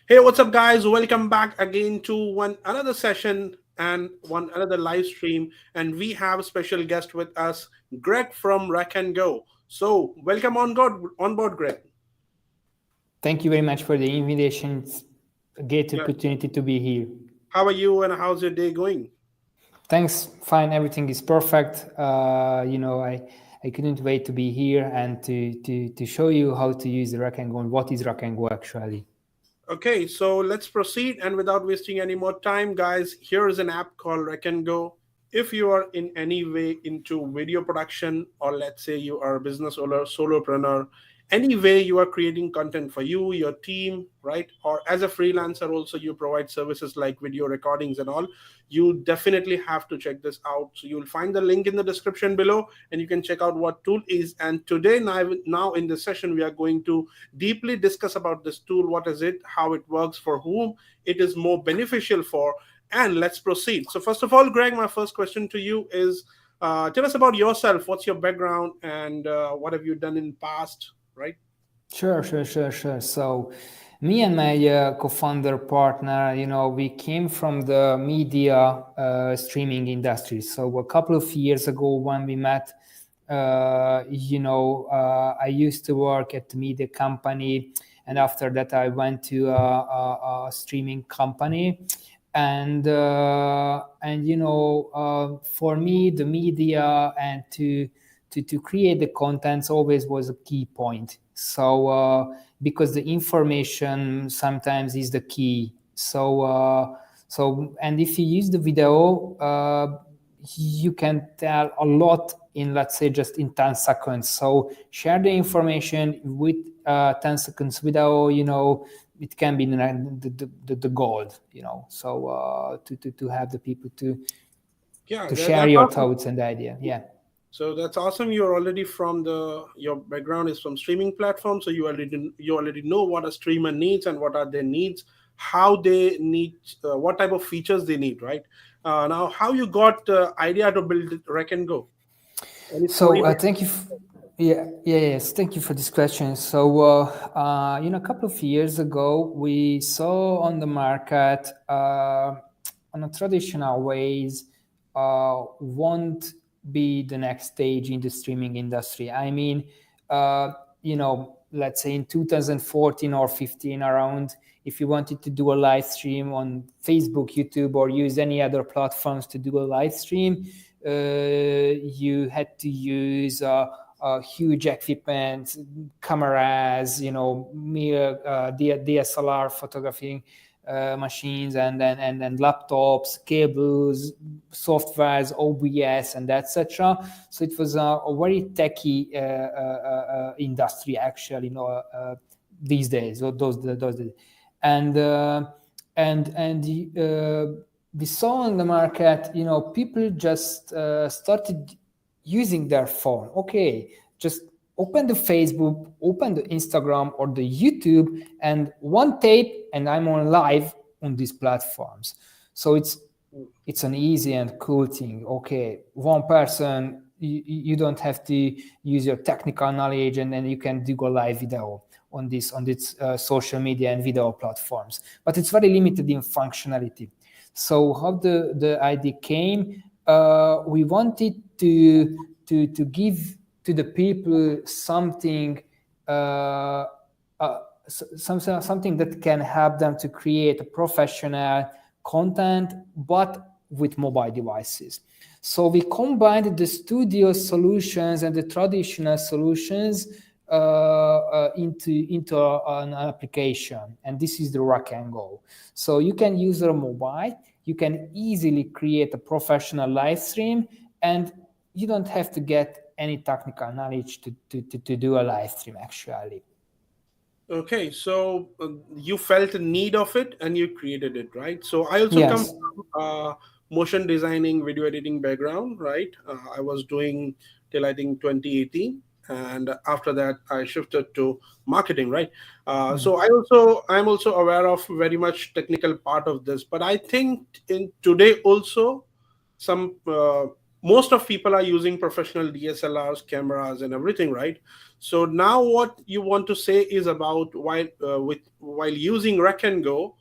Hey, what's up, guys? Welcome back again to one another session and one another live stream. And we have a special guest with us, Greg from Recngo. So, welcome on board, Greg. Thank you very much for the invitation. It's a great Yeah. opportunity to be here. How are you and how's your day going? Thanks, fine. Everything is perfect. I couldn't wait to be here and to show you how to use the Recngo and what is Recngo actually. Okay, so let's proceed. And without wasting any more time, guys, here is an app called Recngo. If you are in any way into video production, or let's say you are a business owner, solopreneur, any way you are creating content for you, your team, right? Or as a freelancer, also you provide services like video recordings and all, you definitely have to check this out. So you'll find the link in the description below and you can check out what tool is. And today, now in this session, we are going to deeply discuss about this tool. What is it? How it works? For whom it is more beneficial for? And let's proceed. So first of all, Greg, my first question to you is, tell us about yourself. What's your background and what have you done in past, right? Sure. So, me and my co-founder partner, we came from the media streaming industry. So a couple of years ago when we met, I used to work at the media company, and after that I went to a streaming company. For me, the media and to create the contents always was a key point. So because the information sometimes is the key. And if you use the video, you can tell a lot in, let's say, just in 10 seconds. So share the information with 10 seconds video, it can be the gold, So to have the people to share your thoughts and the idea. Yeah. So that's awesome. You're already from your background is from streaming platforms, so you already know what a streamer needs and what are their needs, how they need, what type of features they need, right? Now, how you got idea to build Rec and Go? Any story? So thank you. Yes. Thank you for this question. So, a couple of years ago, we saw on the market on a traditional ways won't be the next stage in the streaming industry. I mean, let's say in 2014 or 15 around, if you wanted to do a live stream on Facebook, YouTube, or use any other platforms to do a live stream, you had to use huge equipment, cameras, DSLR photography machines, and laptops, cables, softwares, OBS, and etc. So it was a very techy industry, actually, these days, or those days. And we saw on the market, people just started using their phone. Okay, just open the Facebook, open the Instagram or the YouTube, and one tape, and I'm on live on these platforms. So it's an easy and cool thing. Okay, one person, you don't have to use your technical knowledge, and then you can do a live video on this social media and video platforms. But it's very limited in functionality. So how the idea came, we wanted to give to the people something something that can help them to create a professional content, but with mobile devices. So we combined the studio solutions and the traditional solutions into an application, and this is the Recngo. So you can use a mobile, you can easily create a professional live stream, and you don't have to get any technical knowledge to do a live stream, actually. Okay, so you felt a need of it and you created it, right? So I also come Yes. from motion designing, video editing background, right? I was doing till I think 2018, and after that I shifted to marketing, right? So I'm also aware of very much technical part of this, but I think in today also some most of people are using professional DSLRs, cameras, and everything, right? So now, what you want to say is about while using Rec and Go,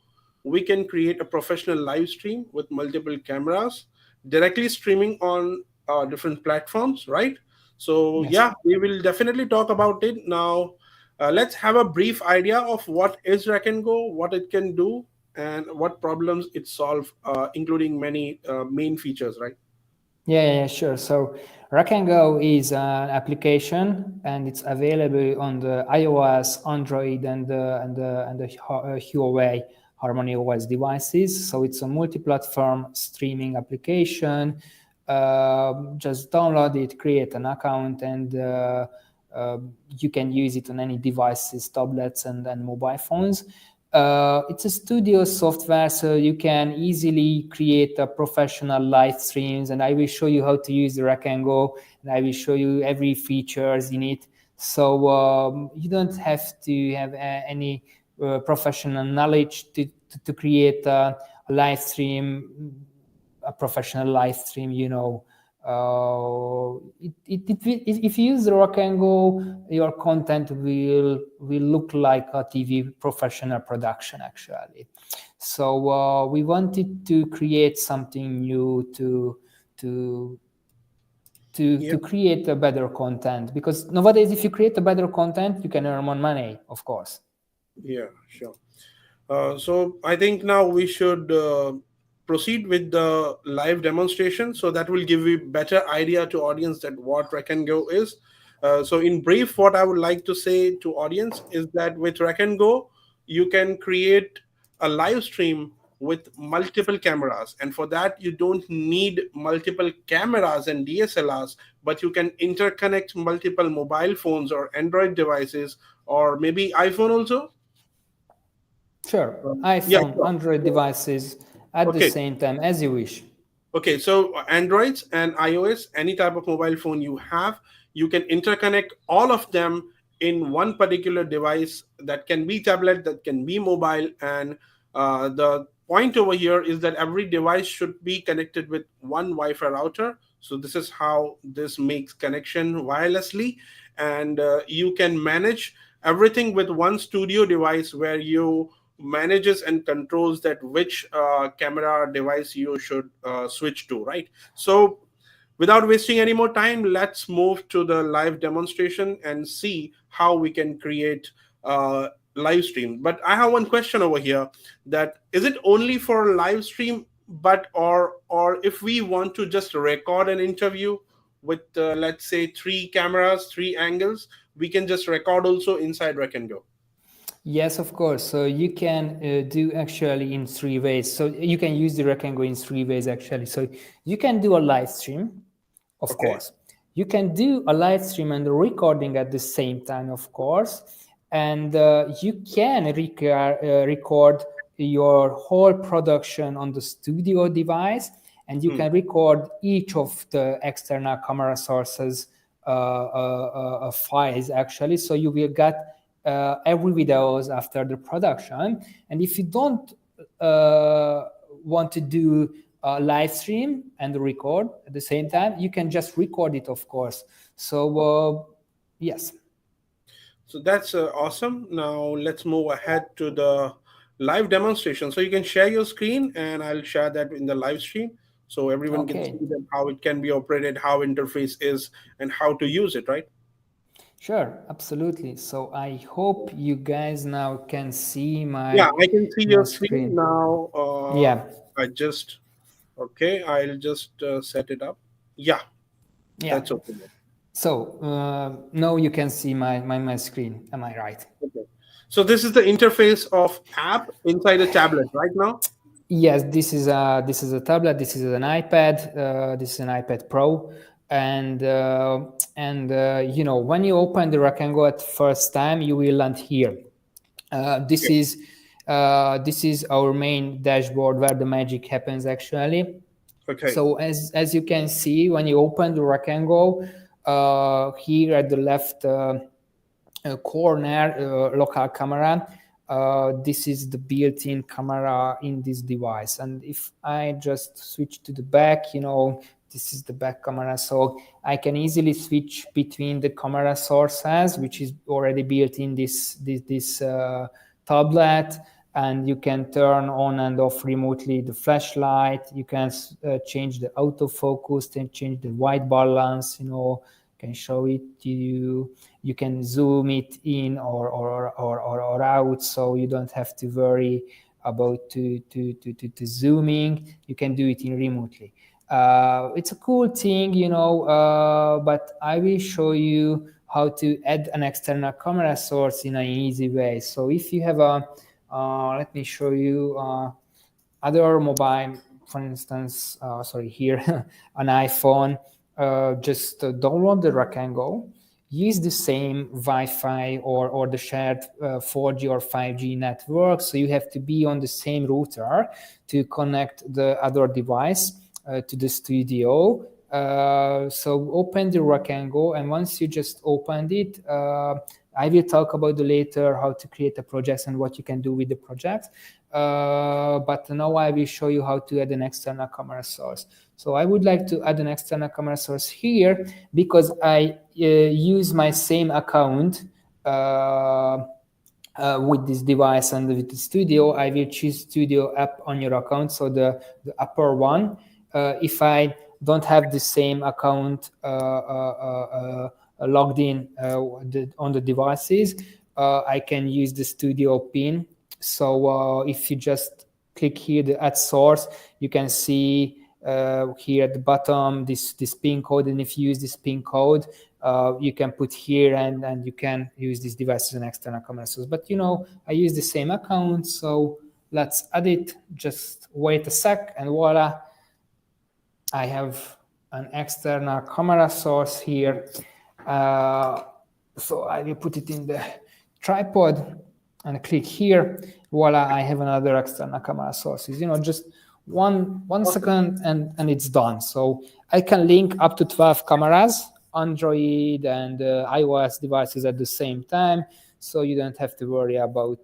we can create a professional live stream with multiple cameras, directly streaming on different platforms, right? So Yes. yeah, we will definitely talk about it now. Let's have a brief idea of what is Rec and Go, what it can do, and what problems it solves, including many main features, right? Yeah, sure. So Recngo is an application, and it's available on the iOS, Android, and the Huawei Harmony OS devices. So it's a multi-platform streaming application. Just download it, create an account, and you can use it on any devices, tablets, and mobile phones. It's a studio software, so you can easily create a professional live streams. And I will show you how to use the Recngo, and I will show you every features in it. So you don't have to have any professional knowledge to create a live stream, a professional live stream. If you use the Recngo, your content will look like a TV professional production actually. So we wanted to create something new to Yeah. to create a better content, because nowadays if you create a better content you can earn more money, of course. Yeah, sure. So I think now we should proceed with the live demonstration, so that will give you better idea to audience that what Rec and Go is. So in brief, what I would like to say to audience is that with Rec and Go, you can create a live stream with multiple cameras, and for that you don't need multiple cameras and DSLRs, but you can interconnect multiple mobile phones or Android devices, or maybe iPhone also. Sure, Yeah, iPhone, sure. Android devices at the Okay. same time as you wish. Okay. So Androids and iOS, any type of mobile phone you have, you can interconnect all of them in one particular device, that can be tablet, that can be mobile. And the point over here is that every device should be connected with one Wi-Fi router. So this is how this makes connection wirelessly, and you can manage everything with one studio device, where you manages and controls that which camera device you should switch to, right? So without wasting any more time, let's move to the live demonstration and see how we can create live stream. But I have one question over here, that is it only for live stream, but or if we want to just record an interview with let's say three cameras, three angles, we can just record also inside Rec and Go. Yes, of course. So you can do actually in three ways. So you can use the Rectangle in three ways actually. So you can do a live stream, of Okay. course. You can do a live stream and a recording at the same time, of course. And you can record your whole production on the studio device, and you Hmm. can record each of the external camera sources files actually. So you will get every videos after the production. And if you don't want to do a live stream and record at the same time, you can just record it, of course. So yes. So that's awesome. Now let's move ahead to the live demonstration. So you can share your screen, and I'll share that in the live stream, so everyone can see Okay, that how it can be operated, how interface is, and how to use it, right? sure, absolutely. So I hope you guys now can see Yeah, my I can see my your screen screen. now. Yeah, I just okay. I'll just set it up. Yeah, yeah. that's okay. So now you can see my screen. Am I right? Okay. So this is the interface of app inside a tablet right now. Yes, this is a tablet. This is an iPad. This is an iPad Pro, and when you open the Rectangle at first time, you will land here. Uh, this Okay. is this is our main dashboard where the magic happens actually. Okay. So as you can see, when you open the Rectangle, here at the left corner, local camera. This is the built-in camera in this device, and if I just switch to the back, this is the back camera. So I can easily switch between the camera sources, which is already built in this tablet, and you can turn on and off remotely the flashlight. You can change the autofocus, then change the white balance, can show it to you. You can zoom it in or out, so you don't have to worry about to zooming. You can do it in remotely. It's a cool thing, but I will show you how to add an external camera source in an easy way. So if you have let me show you other mobile, for instance, sorry, here, an iPhone, just download the Recngo, use the same Wi-Fi or the shared 4G or 5G network. So you have to be on the same router to connect the other device to the studio. So open the Recngo, and once you just opened it, I will talk about later how to create a project and what you can do with the project. But now I will show you how to add an external camera source. So I would like to add an external camera source here because I use my same account with this device and with the studio. I will choose studio app on your account, so the upper one. If I don't have the same account logged in on the devices, I can use the studio pin. So if you just click here, the add source, you can see here at the bottom this pin code, and if you use this pin code, you can put here and you can use this device as an external camera source. But I use the same account, so let's add it. Just wait a sec, and voila, I have an external camera source here. So I will put it in the tripod and click here. Voila, I have another external camera sources. Just one second and it's done. So I can link up to 12 cameras, Android and iOS devices at the same time. So you don't have to worry about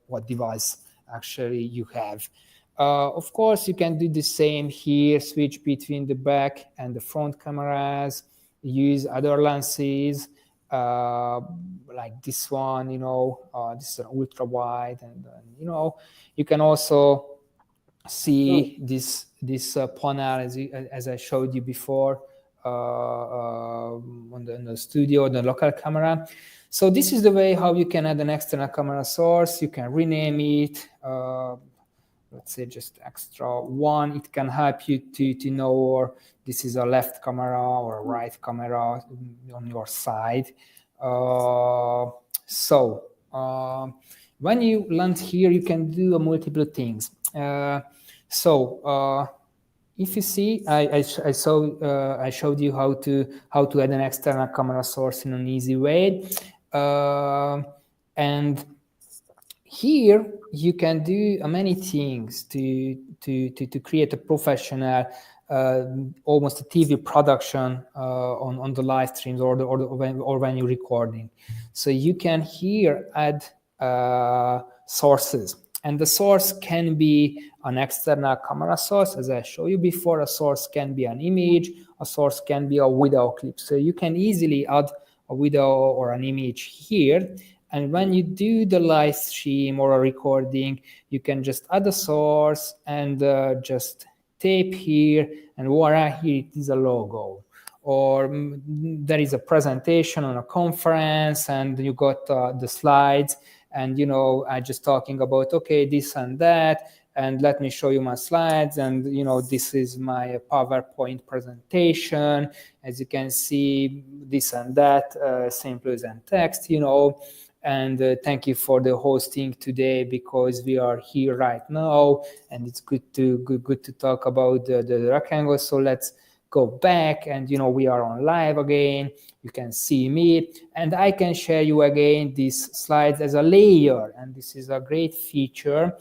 what device actually you have. Of course, you can do the same here, switch between the back and the front cameras, use other lenses, like this one, this is an ultra wide, and you can also see this panel as I showed you before on the studio, the local camera. So this is the way how you can add an external camera source. You can rename it. Let's say just extra one. It can help you to know, or this is a left camera or a right camera on your side. When you land here, you can do multiple things. If you see, I showed you how to add an external camera source in an easy way, and here you can do many things to create a professional, almost a TV production on the live streams or when you're recording. So you can here add sources, and the source can be an external camera source, as I showed you before. A source can be an image, a source can be a video clip. So you can easily add a video or an image here. And when you do the live stream or a recording, you can just add a source and just tape here, and voila, here it is a logo. Or there is a presentation on a conference and you got the slides, and I just talking about, okay, this and that, and let me show you my slides, and this is my PowerPoint presentation. As you can see, this and that, symbols and text, and thank you for the hosting today, because we are here right now and it's good to talk about the Recngo. So let's go back, and we are on live again. You can see me, and I can share you again these slides as a layer, and this is a great feature,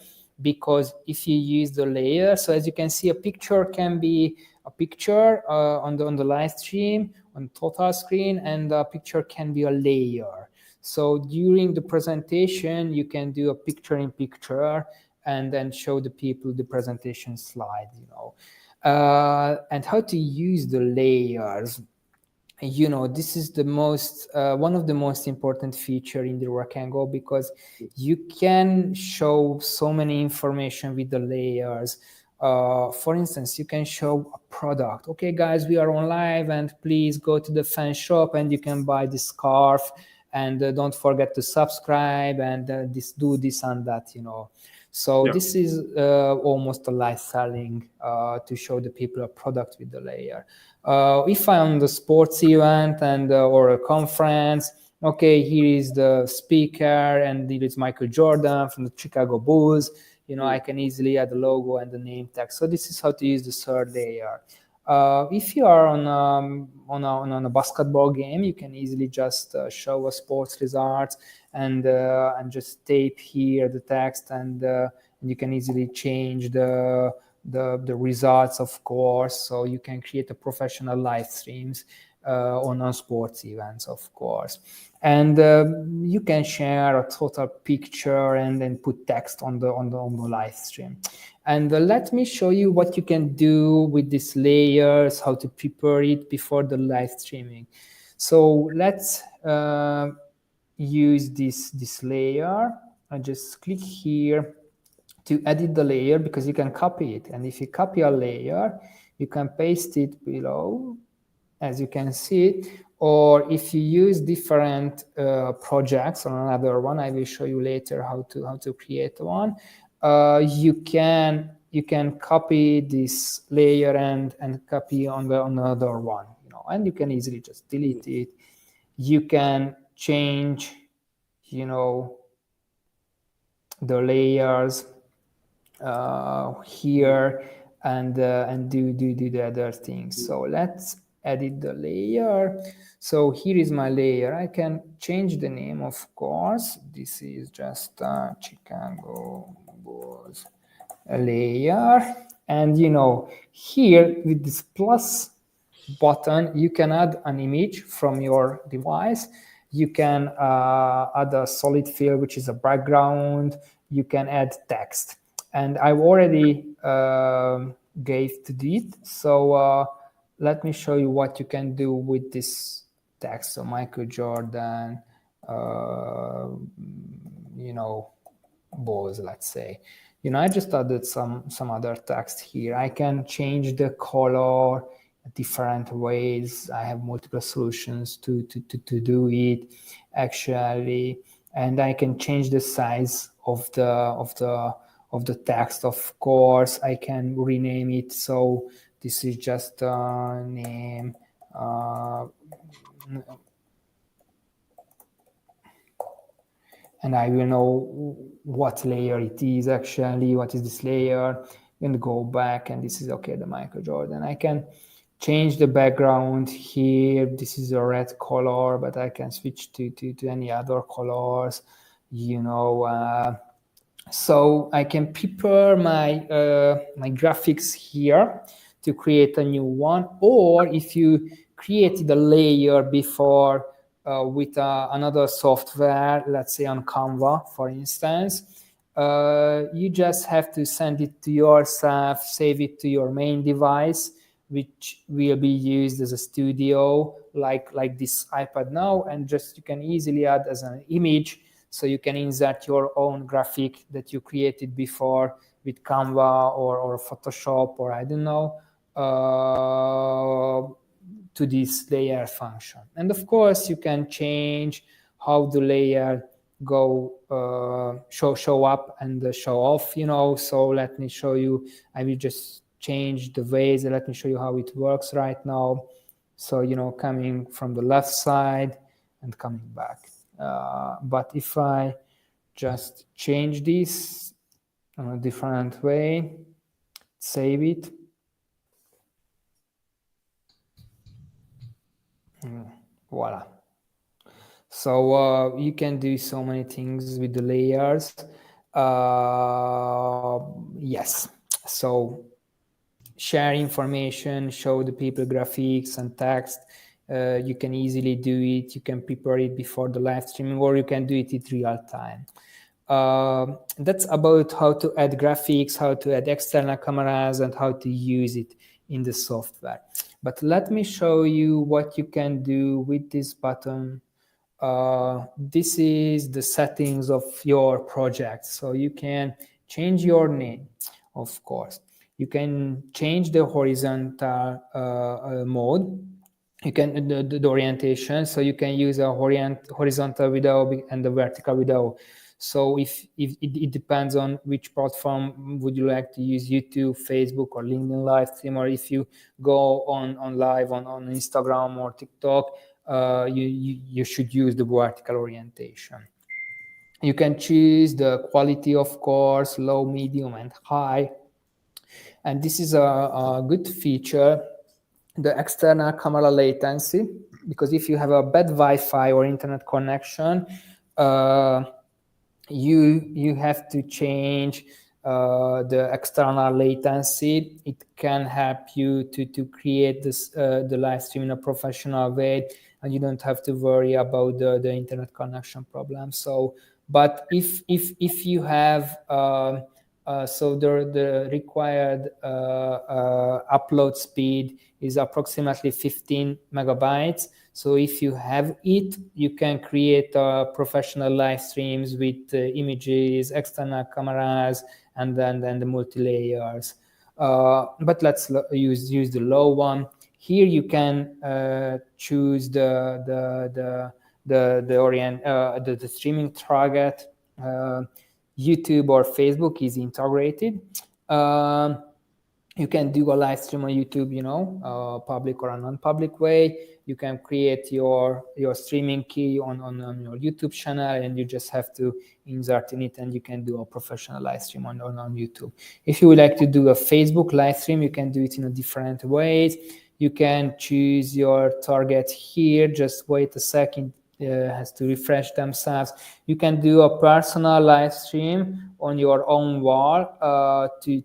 because if you use the layer, so as you can see, a picture can be a picture on the live stream on total screen, and a picture can be a layer. So during the presentation, you can do a picture in picture and then show the people the presentation slide, And how to use the layers. This is the most one of the most important feature in the Recngo, because you can show so many information with the layers. For instance, you can show a product. Okay, guys, we are on live, and please go to the fan shop and you can buy this scarf, and don't forget to subscribe, and do this and that. So Yeah. this is almost a live selling, to show the people a product with the layer. If I'm on the sports event and or a conference, okay, here is the speaker, and here is Michael Jordan from the Chicago Bulls. I can easily add the logo and the name tag. So this is how to use the third layer. If you are on a basketball game, you can easily just show a sports results, and just tape here the text, and you can easily change the results, of course. So you can create a professional live streams on sports events, of course. And you can share a total picture and then put text on the live stream. And let me show you what you can do with these layers, how to prepare it before the live streaming. So let's use this layer. I just click here to edit the layer, because you can copy it. And if you copy a layer, you can paste it below, as you can see. Or if you use different projects on another one, I will show you later how to create one. You can copy this layer and copy on another one, and you can easily just delete it. You can change, the layers here, and do the other things. So let's edit the layer. So here is my layer. I can change the name, of course. This is just Chicago Bulls layer. And here with this plus button, you can add an image from your device. You can add a solid fill, which is a background. You can add text, and I've already gave to it. So let me show you what you can do with this text. So Michael Jordan, balls, let's say. I just added some other text here. I can change the color different ways. I have multiple solutions to do it, actually. And I can change the size of the text, of course. I can rename it. So this is just a name. And I will know what layer it is actually, what is this layer, and go back, and this is okay, the Michael Jordan. I can change the background here. This is a red color, but I can switch to any other colors, so I can prepare my my graphics here to create a new one. Or if you created a layer before with another software, let's say on Canva, for instance, you just have to send it to yourself, save it to your main device, which will be used as a studio, like this iPad now, and just you can easily add as an image. So you can insert your own graphic that you created before with Canva or Photoshop, or I don't know, to this layer function. And of course, you can change how the layer show up and show off. So let me show you. I will just change the ways. Let me show you how it works right now. So coming from the left side and coming back. But if I just change this in a different way, save it. Voila. So you can do so many things with the layers. Yes. So share information, show the people graphics and text. You can easily do it. You can prepare it before the live streaming, or you can do it in real time. That's about how to add graphics, how to add external cameras, and how to use it in the software. But let me show you what you can do with this button. This is the settings of your project. So you can change your name, of course. You can change the horizontal mode. You can the orientation, so you can use a horizontal video and the vertical video. So if it depends on which platform would you like to use, YouTube, Facebook, or LinkedIn live stream, or if you go on live on Instagram or TikTok, you should use the vertical orientation. You can choose the quality, of course, low, medium, and high. And this is a good feature, the external camera latency, because if you have a bad Wi-Fi or internet connection, you have to change the external latency. It can help you to create this the live stream in a professional way, and you don't have to worry about the internet connection problem. So, but if you have so the required upload speed is approximately 15 megabytes. So if you have it, you can create professional live streams with images, external cameras, and then the multi-layers. But let's use the low one. Here you can choose the streaming target. YouTube or Facebook is integrated. You can do a live stream on YouTube, public or a non-public way. You can create your streaming key on your YouTube channel, and you just have to insert in it, and you can do a professional live stream on YouTube. If you would like to do a Facebook live stream, you can do it in a different ways. You can choose your target here. Just wait a second. Has to refresh themselves. You can do a personal live stream on your own wall to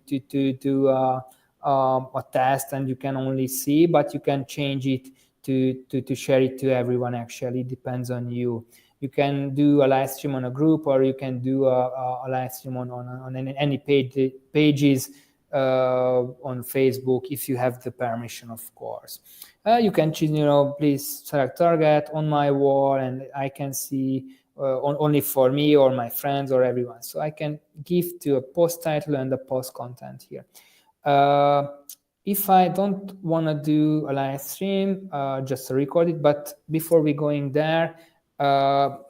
do a test, and you can only see, but you can change it to share it to everyone. Actually, it depends on you. You can do a live stream on a group, or you can do a live stream on any pages on Facebook, if you have the permission, of course. You can choose, please select target on my wall, and I can see only for me or my friends or everyone. So I can give to a post title and the post content here. If I don't want to do a live stream, just record it. But before we going there,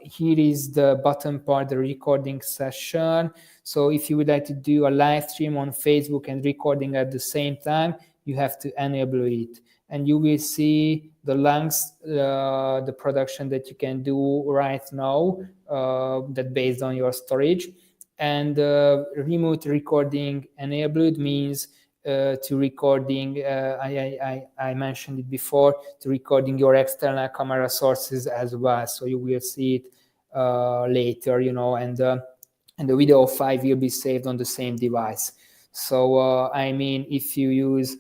here is the bottom part, the recording session. So if you would like to do a live stream on Facebook and recording at the same time, you have to enable it. And you will see the length, the production that you can do right now, that based on your storage. And remote recording enabled means to recording, I mentioned it before, to recording your external camera sources as well. So you will see it later, and the video file will be saved on the same device. So I mean, if you use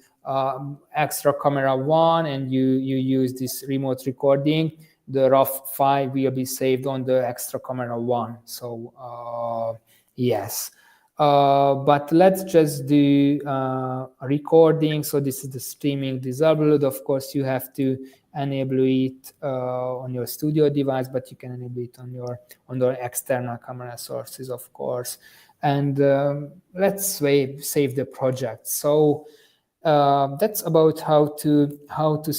extra camera one and you use this remote recording, the raw file will be saved on the extra camera one. So yes. But let's just do a recording. So this is the streaming disabled. Of course, you have to enable it on your studio device, but you can enable it on your external camera sources, of course. And let's save the project. So that's about how to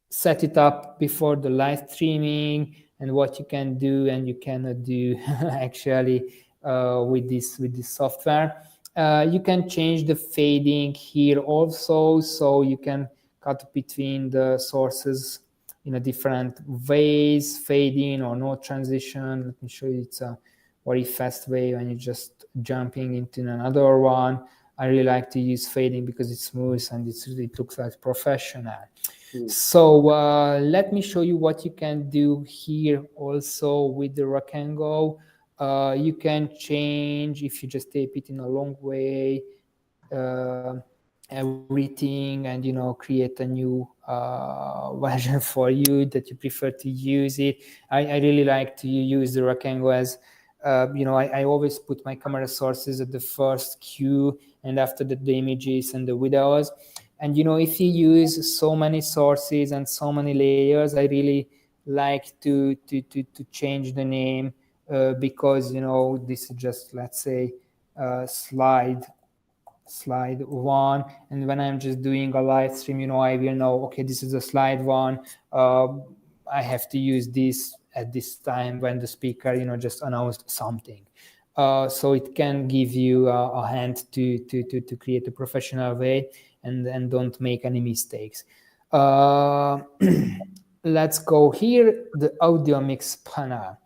set it up before the live streaming, and what you can do and you cannot do actually with this software. You can change the fading here also, so you can cut between the sources in a different ways, fading or no transition. Let me show you. It's a very fast way when you're just jumping into another one. I really like to use fading because it's smooth and it looks like professional. So let me show you what you can do here also with the Recngo. You can change, if you just tape it in a long way, everything, and create a new version for you that you prefer to use it. I really like to use the Recngo as I always put my camera sources at the first queue, and after that the images and the videos. And if you use so many sources and so many layers, I really like to change the name, because this is just, let's say, slide one, and when I'm just doing a live stream, I will know, okay, this is a slide one. uh, I have to use this at this time when the speaker just announced something. So it can give you a hand to create a professional way, and don't make any mistakes. uh, let's go here, the audio mix panel.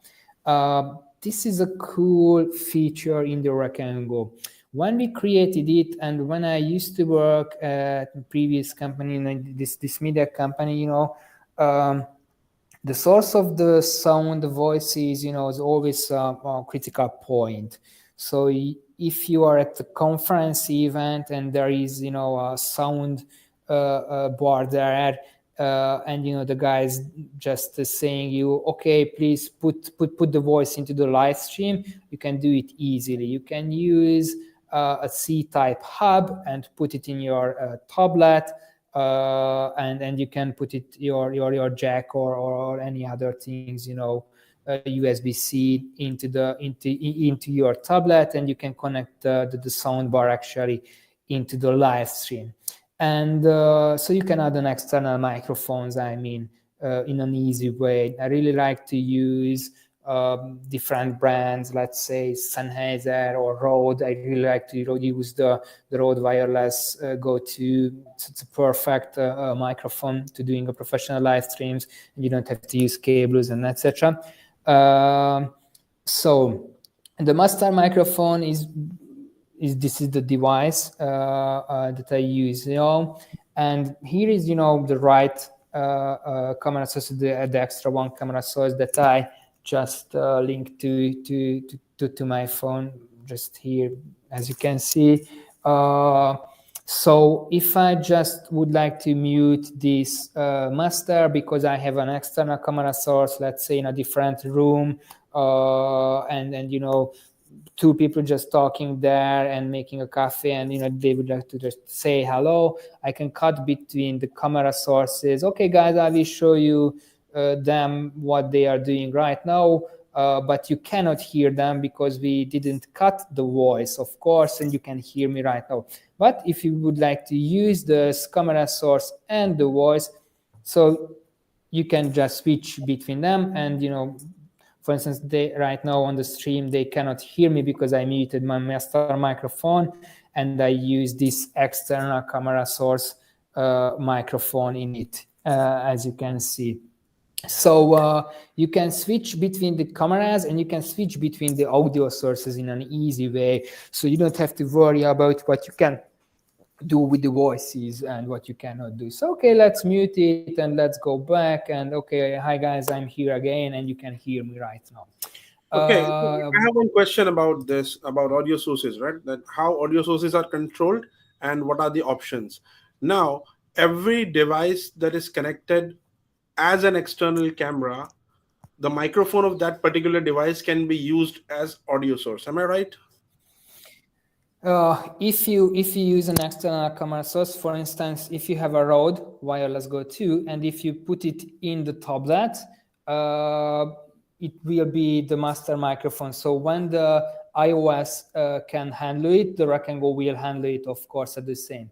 This is a cool feature in the Recngo. When we created it, and when I used to work at a previous company, this media company, the source of the sound, the voices, is always a critical point. So if you are at a conference event and there is, a sound bar there, and the guys just saying you, okay, please put the voice into the live stream, you can do it easily. You can use a C-type hub and put it in your tablet, and you can put it your jack or any other things, USB-C into your tablet, and you can connect the sound bar actually into the live stream. And so you can add an external microphones, in an easy way. I really like to use different brands, let's say Sennheiser or Rode. I really like to use the Rode Wireless Go 2. It's a perfect microphone to doing a professional live streams, and you don't have to use cables and etc. So the master microphone is this is the device that I use, and here is the right camera source, the extra one camera source that I just linked to my phone, just here, as you can see. So if I just would like to mute this master because I have an external camera source, let's say in a different room, and two people just talking there and making a coffee, and they would like to just say hello, I can cut between the camera sources. Okay guys, I will show you them what they are doing right now, but you cannot hear them because we didn't cut the voice, of course, and you can hear me right now. But if you would like to use the camera source and the voice, so you can just switch between them, and for instance, right now on the stream, they cannot hear me because I muted my master microphone, and I use this external camera source microphone in it, as you can see. So you can switch between the cameras, and you can switch between the audio sources in an easy way. So you don't have to worry about what you can do with the voices and what you cannot do. So okay, let's mute it and let's go back, and okay, hi guys, I'm here again, and you can hear me right now. Okay, so I have one question about this, about audio sources, right? That how audio sources are controlled and what are the options. Now, every device that is connected as an external camera, the microphone of that particular device can be used as audio source. Am I right? If you use an external camera source, for instance, if you have a Rode Wireless Go 2, and if you put it in the tablet, it will be the master microphone. So when the iOS can handle it, the Recngo will handle it, of course, at the same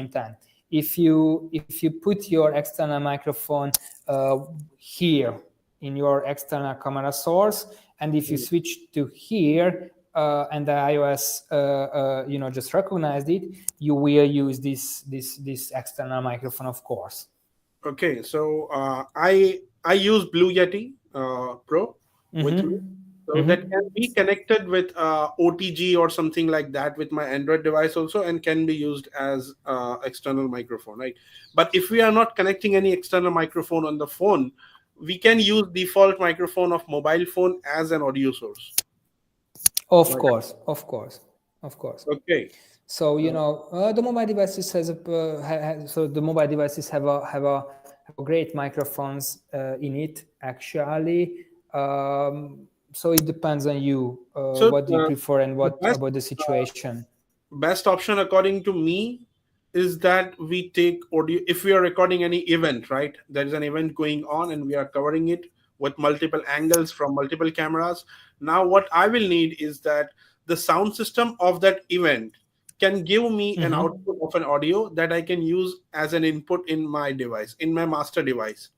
time. If you put your external microphone here in your external camera source, and if you switch to here, and the iOS, just recognized it, you will use this external microphone, of course. Okay, so I use Blue Yeti Pro with me, so that can be connected with OTG or something like that with my Android device also, and can be used as external microphone, right? But if we are not connecting any external microphone on the phone, we can use default microphone of mobile phone as an audio source. Of Right. course, of course, of course. Okay. So the mobile devices so the mobile devices have a great microphones in it actually. So it depends on you. So What do you prefer, and the what about the situation? best option according to me is that we take audio if we are recording any event, right? There is an event going on and we are covering it with multiple angles from multiple cameras. Now what I will need is that the sound system of that event can give me an Mm-hmm. output of an audio that I can use as an input in my device, in my master device,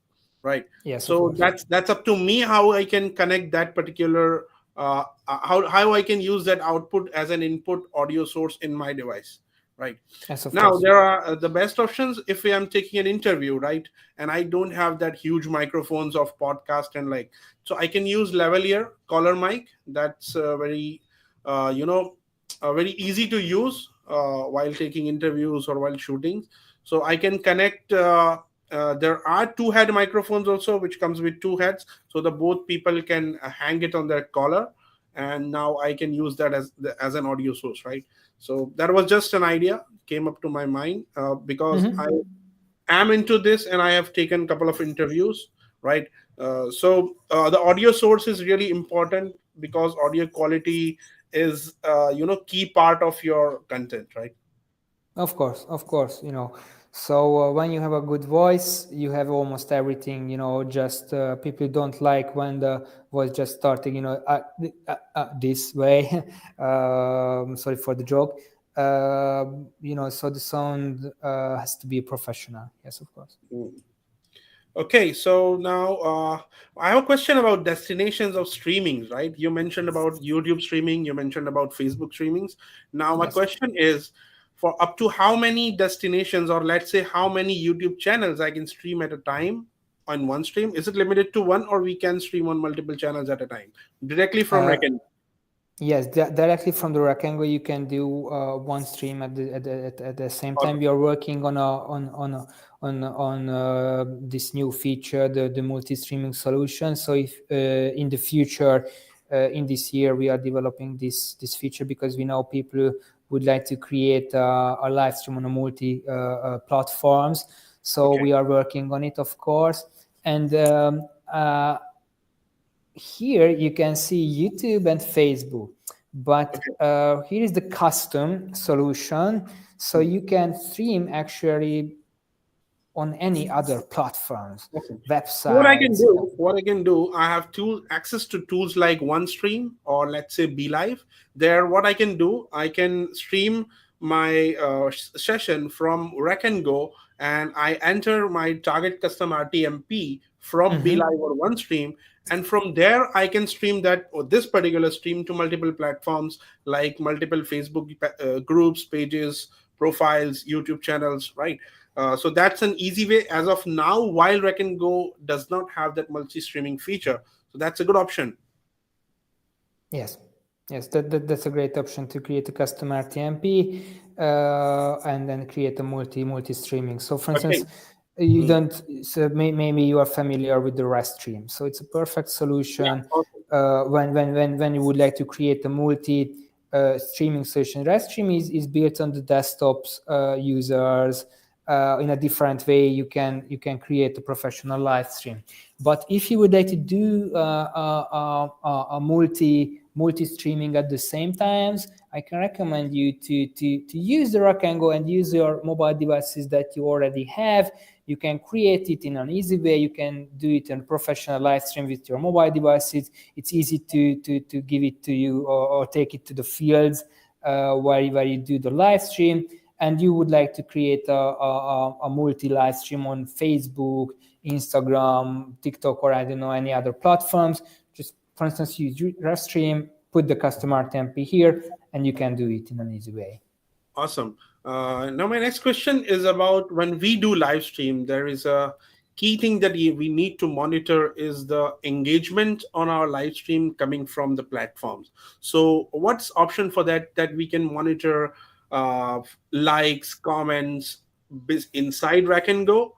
right? Yes, of So course. that's up to me how I can connect that particular how I can use that output as an input audio source in my device, right? Yes, of Now course. there are the best options if I am taking an interview, right? And I don't have that huge microphones of podcast and like, so I can use lavalier collar mic. That's very, you know, very easy to use while taking interviews or while shooting. So I can connect. There are two head microphones also, which comes with two heads, so the both people can hang it on their collar, and now I can use that as an audio source, right? So that was just an idea came up to my mind because I Mm-hmm. am into this and I have taken a couple of interviews, right? The audio source is really important because audio quality is key part of your content, right? Of course, of course, So when you have a good voice, you have almost everything, just people don't like when the voice just starting, this way. Sorry for the joke. So the sound has to be professional. Yes, of course. Mm. Okay, so now I have a question about destinations of streamings, right? You mentioned about YouTube streaming, you mentioned about Facebook streamings. Now, my Yes. question is for up to how many destinations, or let's say how many YouTube channels I can stream at a time on one stream? Is it limited to one, or we can stream on multiple channels at a time directly from Uh, Recon? Yes, directly from the Recngo, you can do one stream at the same time. We are working on this new feature, the multi-streaming solution. So if in the future, in this year, we are developing this feature because we know people would like to create a live stream on a multi platforms. So Okay, we are working on it, of course, and. Here you can see YouTube and Facebook, but okay, here is the custom solution. So you can stream actually on any other platforms, okay. websites. What I can do, I have tool access to tools like OneStream or let's say Be Live. There, what I can do, I can stream my session from Rec and Go, and I enter my target custom RTMP from Be Mhm. Live or OneStream, and from there I can stream that or this particular stream to multiple platforms like multiple Facebook groups, pages, profiles, YouTube channels, right? So that's an easy way as of now, while Rec and Go does not have that multi-streaming feature. So that's a good option. Yes, yes, that's a great option to create a custom RTMP and then create a multi streaming. So, for instance, Okay. you Hmm. don't. So maybe you are familiar with the REST stream. So it's a perfect Yeah. solution Awesome. when you would like to create a multi streaming solution. REST stream is built on the desktops users. In a different way, you can create a professional live stream. But if you would like to do a multi streaming at the same times, I can recommend you to use the Rectangle and use your mobile devices that you already have. You can create it in an easy way. You can do it in professional live stream with your mobile devices. It's easy to give it to you or take it to the fields where you do the live stream, and you would like to create a multi live stream on Facebook, Instagram, TikTok, or I don't know, any other platforms. Just, for instance, use Restream, put the customer template here, and you can do it in an easy way. Awesome. Now my next question is about when we do live stream. There is a key thing that we need to monitor is the engagement on our live stream coming from the platforms. So what's option for that that we can monitor likes, comments inside Rack and Go?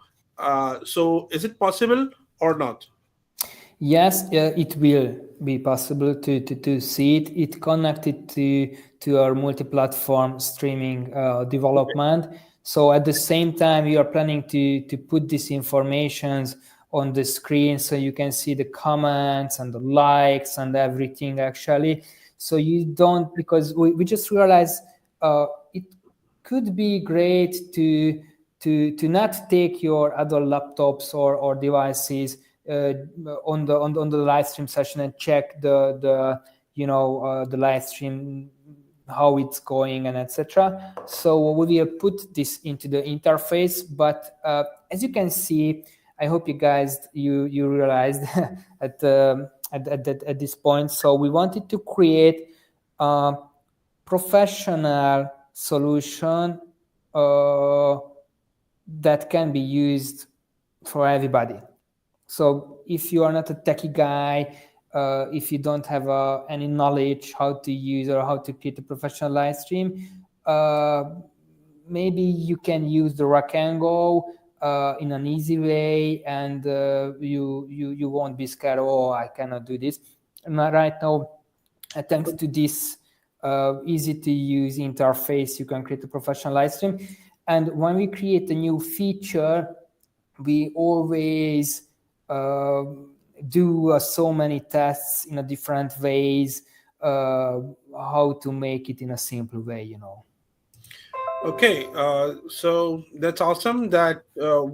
So is it possible or not? Yes, it will be possible to see it. It connected to our multi-platform streaming development. So at the same time, we are planning to put these informations on the screen so you can see the comments and the likes and everything actually. So you don't, because we just realized it could be great to not take your other laptops or devices on the live stream session and check the the live stream, how it's going and etc. So we will put this into the interface, but as you can see, I hope you guys you realized at this point. So we wanted to create a professional solution that can be used for everybody. So if you are not a techie guy, if you don't have any knowledge how to use or how to create a professional live stream, maybe you can use the Recngo in an easy way, and you won't be scared. Oh, I cannot do this. And right now, thanks to this easy to use interface, you can create a professional live stream. And when we create a new feature, we always do so many tests in a different ways, how to make it in a simple way. Okay, so that's awesome that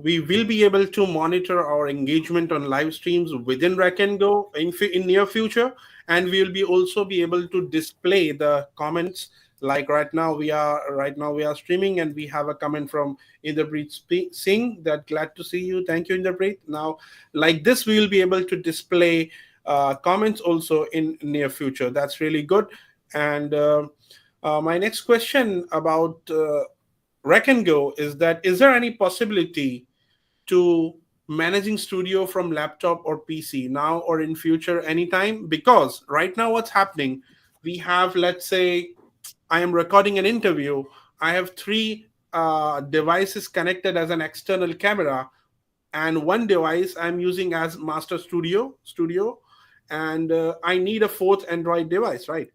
we will be able to monitor our engagement on live streams within Rec and Go in near future, and we will be also be able to display the comments. Like right now we are streaming, and we have a comment from Inderpreet Singh that glad to see you. Thank you, Inderpreet. Now, like this, we will be able to display comments also in near future. That's really good. And my next question about Rec and Go is that is there any possibility to managing studio from laptop or PC now or in future anytime? Because right now what's happening, we have, let's say, I am recording an interview. I have three devices connected as an external camera, and one device I'm using as master studio, and I need a fourth Android device, right?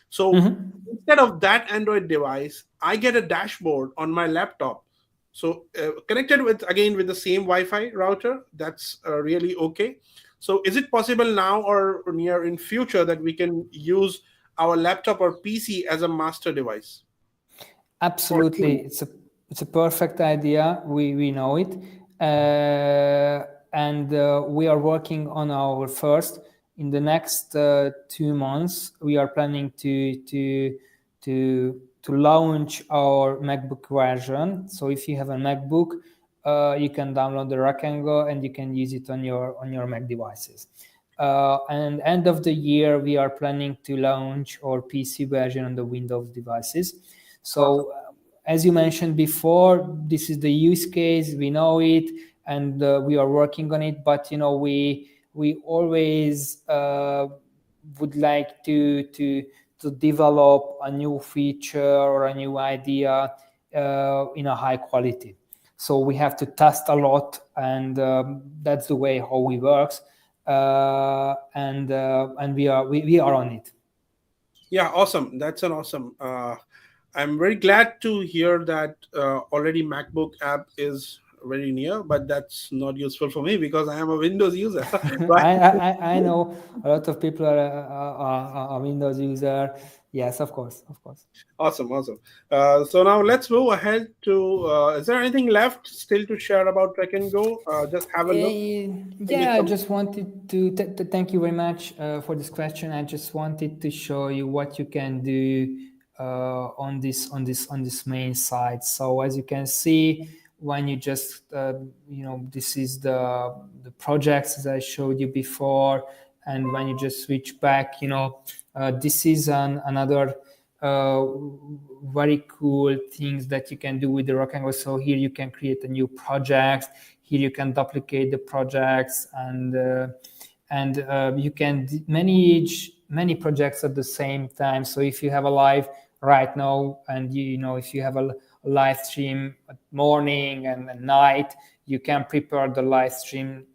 So instead of that Android device, I get a dashboard on my laptop. So connected with again with the same Wi-Fi router. That's really okay. So is it possible now or near in future that we can use our laptop or PC as a master device? Absolutely, it's a perfect idea. We know it, and we are working on our first. In the next 2 months, we are planning to launch our MacBook version. So if you have a MacBook, you can download the Recngo and you can use it on your Mac devices. And end of the year, we are planning to launch our PC version on the Windows devices. So as you mentioned before, this is the use case. We know it, and we are working on it. But we always would like to develop a new feature or a new idea in a high quality. So we have to test a lot, and that's the way how we works. And we are on it. Yeah, awesome. That's an awesome. I'm very glad to hear that already MacBook app is very near, but that's not useful for me because I am a Windows user. Right? I know a lot of people are a Windows user. Yes, of course, of course. Awesome, awesome. So now let's move ahead to. Is there anything left still to share about Trek and Go? Just have a look. Maybe Yeah, I some. just wanted to thank you very much for this question. I just wanted to show you what you can do on this main site. So as you can see, when you just this is the projects as I showed you before, and when you just switch back, this is another very cool things that you can do with the Recngo. So here you can create a new project. Here you can duplicate the projects, and you can manage many projects at the same time. So if you have a live right now, and if you have a live stream at morning and at night, you can prepare the live stream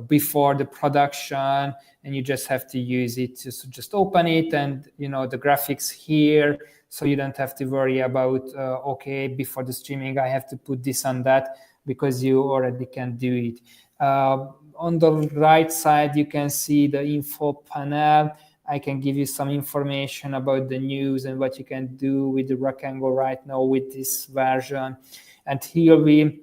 before the production, and you just have to use it. Just open it, and the graphics here, so you don't have to worry about okay, before the streaming I have to put this and that, because you already can do it. On the right side you can see the info panel. I can give you some information about the news and what you can do with the Recngo right now with this version. And here we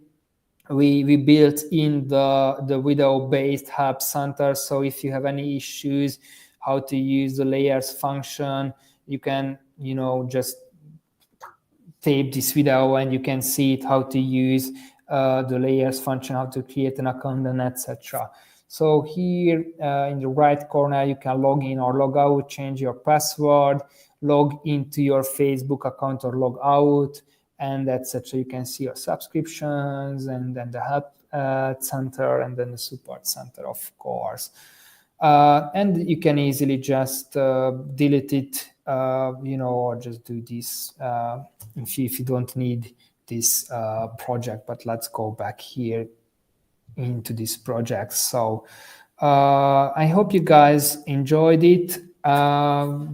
built in the video-based help center. So if you have any issues, how to use the layers function, you can, just tape this video and you can see it, how to use the layers function, how to create an account, and etc. So here in the right corner, you can log in or log out, change your password, log into your Facebook account or log out, and etc. You can see your subscriptions, and then the help center, and then the support center, of course. And you can easily just delete it, or just do this if you don't need this project. But let's go back here into this project. So I hope you guys enjoyed it.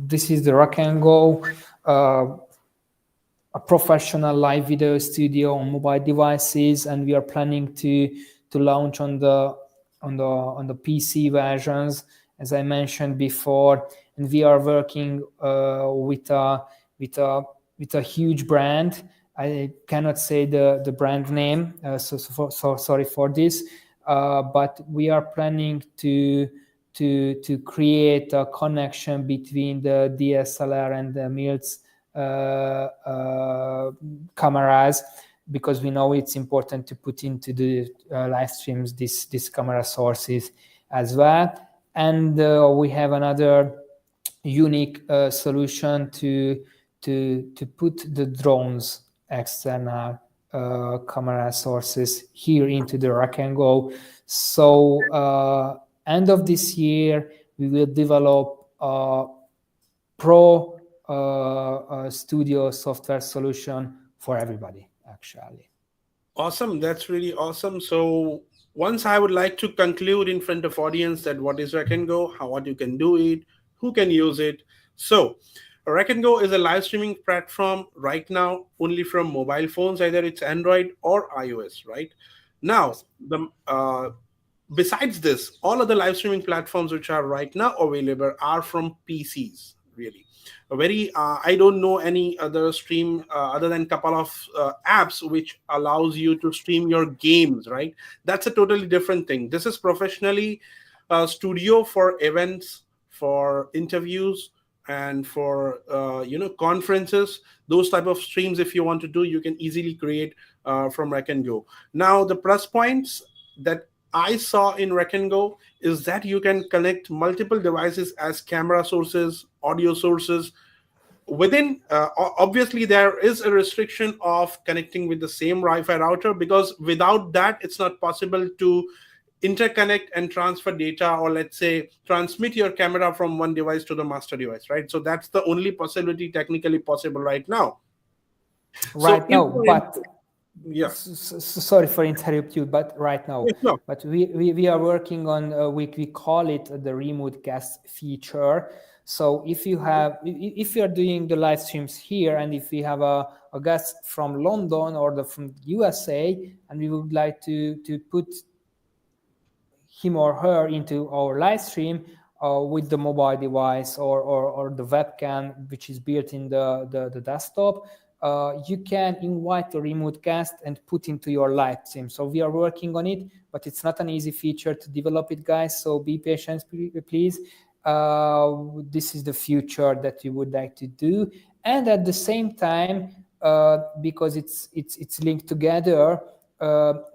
This is the Recngo, a professional live video studio on mobile devices, and we are planning to launch on the PC versions, as I mentioned before. And we are working with a huge brand. I cannot say the brand name, so sorry for this. But we are planning to create a connection between the DSLR and the MILS cameras, because we know it's important to put into the live streams these camera sources as well. And we have another unique solution to put the drones external camera sources here into the Recngo. So end of this year, we will develop a pro studio software solution for everybody, actually. Awesome. That's really awesome. So once I would like to conclude in front of audience that what is Recngo, what you can do it, who can use it. So Recngo is a live streaming platform right now only from mobile phones, either it's Android or iOS, right? Now, besides this, all of the live streaming platforms which are right now available are from PCs, really. I don't know any other stream other than couple of apps which allows you to stream your games, right? That's a totally different thing. This is professionally studio for events, for interviews, and for conferences. Those type of streams, if you want to do, you can easily create from Recngo. Now the plus points that I saw in Recngo is that you can connect multiple devices as camera sources, audio sources. Within, obviously, there is a restriction of connecting with the same Wi-Fi router, because without that, it's not possible to interconnect and transfer data, or let's say transmit your camera from one device to the master device, right? So that's the only possibility technically possible right now. Right now, but yeah. Sorry for interrupt you, but right now, no. But we are working on we call it the remote guest feature. So if you are doing the live streams here, and if we have a guest from London or from USA, and we would like to put him or her into our live stream with the mobile device or the webcam which is built in the desktop, you can invite a remote guest and put into your live stream. So we are working on it, but it's not an easy feature to develop it, guys. So be patient, please. This is the future that we would like to do, and at the same time, because it's linked together,